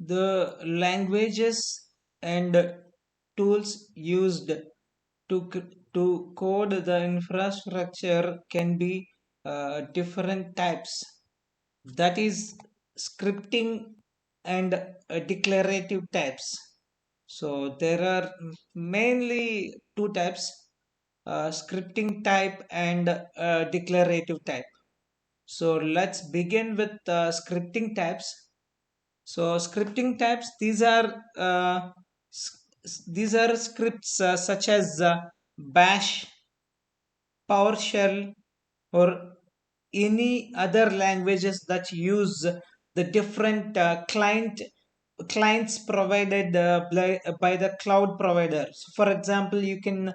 The languages and tools used to code the infrastructure can be different types. That is scripting and declarative types. So there are mainly two types, scripting type and declarative type. So let's begin with scripting types. So scripting types, these are scripts such as Bash, PowerShell, or any other languages that use the different clients provided by the cloud providers. For example, you can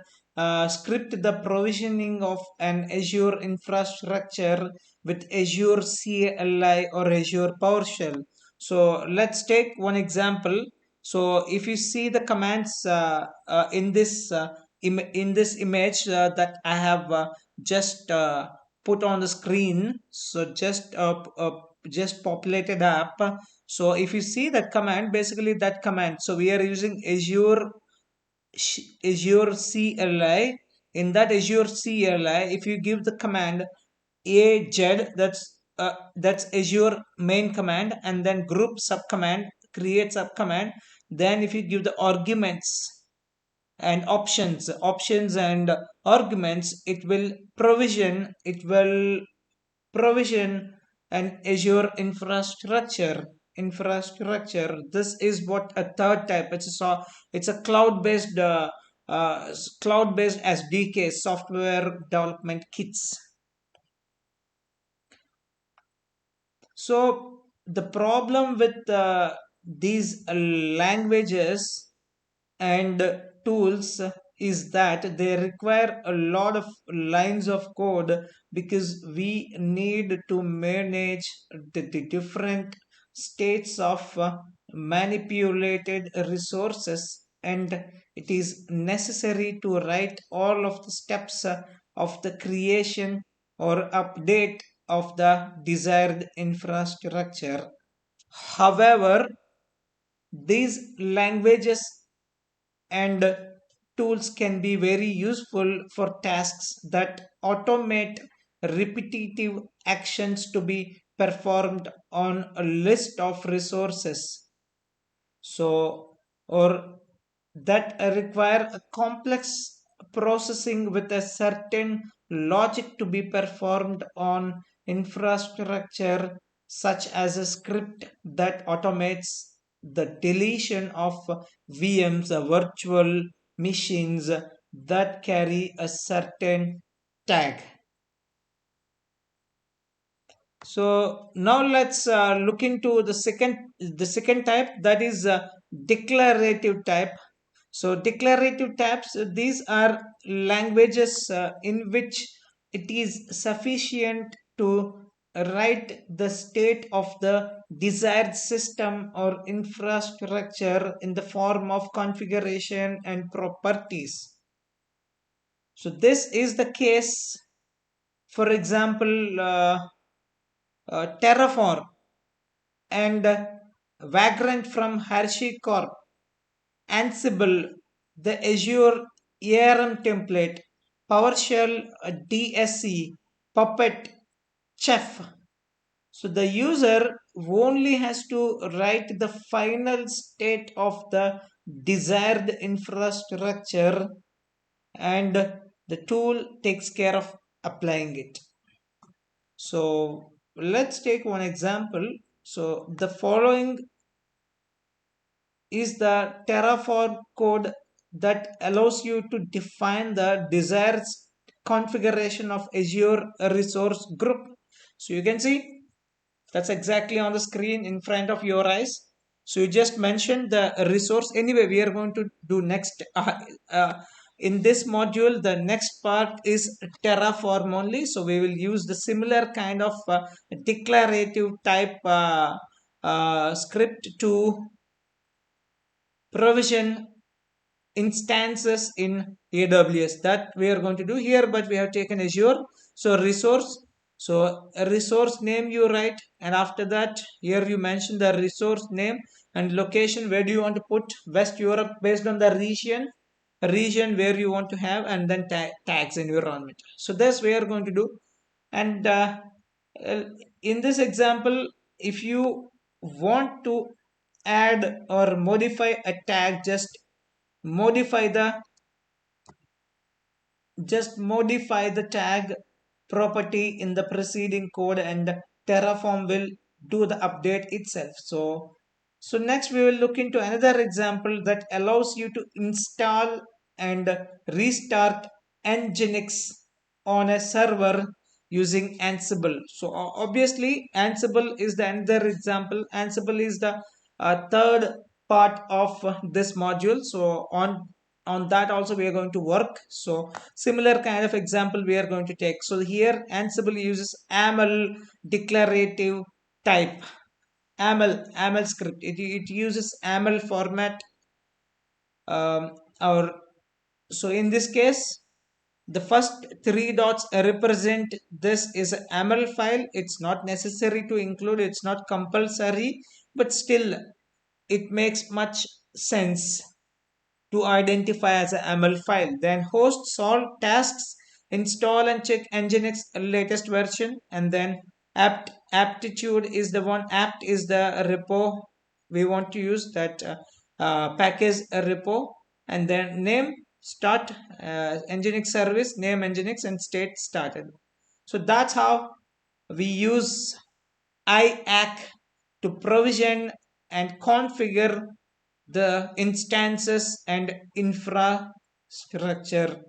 script the provisioning of an Azure infrastructure with Azure CLI or Azure PowerShell. So let's take one example. So if you see the commands in this image that I have just put on the screen, so just populated up. So if you see that command, basically that command, so we are using Azure CLI. In that Azure CLI, if you give the command AZ, that's Azure main command, and then group subcommand, create subcommand. Then if you give the arguments and options and arguments, it will provision an Azure infrastructure. This is what a third type. It's a cloud based SDK, software development kits. So the problem with these languages and tools is that they require a lot of lines of code, because we need to manage the different states of manipulated resources, and it is necessary to write all of the steps of the creation or update of the desired infrastructure. However, these languages and tools can be very useful for tasks that automate repetitive actions to be performed on a list of resources, so or that require a complex processing with a certain logic to be performed on infrastructure, such as a script that automates the deletion of VMs, virtual machines that carry a certain tag. So now let's look into the second type, that is declarative type. So declarative types, these are languages in which it is sufficient to write the state of the desired system or infrastructure in the form of configuration and properties. So this is the case, for example, Terraform and Vagrant from HashiCorp, Ansible, the Azure ARM template, PowerShell, DSC, Puppet, Chef. So the user only has to write the final state of the desired infrastructure, and the tool takes care of applying it. So let's take one example. So the following is the Terraform code that allows you to define the desired configuration of Azure resource group. So you can see that's exactly on the screen in front of your eyes. So you just mentioned the resource. Anyway, we are going to do next in this module. The next part is Terraform only. So we will use the similar kind of declarative type script to provision instances in AWS. That we are going to do here, but we have taken Azure. So resource. So a resource name you write, and after that here you mention the resource name and location. Where do you want to put West Europe based on the region where you want to have, and then tags environment. So that's what we are going to do. And uh, in this example, if you want to add or modify a tag, modify the just modify the tag property in the preceding code, and Terraform will do the update itself. So next we will look into another example that allows you to install and restart Nginx on a server using Ansible. So obviously Ansible is the another example. Ansible is the third part of this module. So on that also we are going to work. So similar kind of example we are going to take. So here Ansible uses AML declarative type. AML script. It uses AML format. Our So in this case, the first three dots represent this is a AML file. It's not necessary to include. It's not compulsory, but still it makes much sense to identify as a YAML file. Then host solve tasks, install and check Nginx latest version, and then aptitude is the one. Apt is the repo we want to use, that package repo, and then name start Nginx service, name Nginx, and state started. So that's how we use IAC to provision and configure the instances and infrastructure.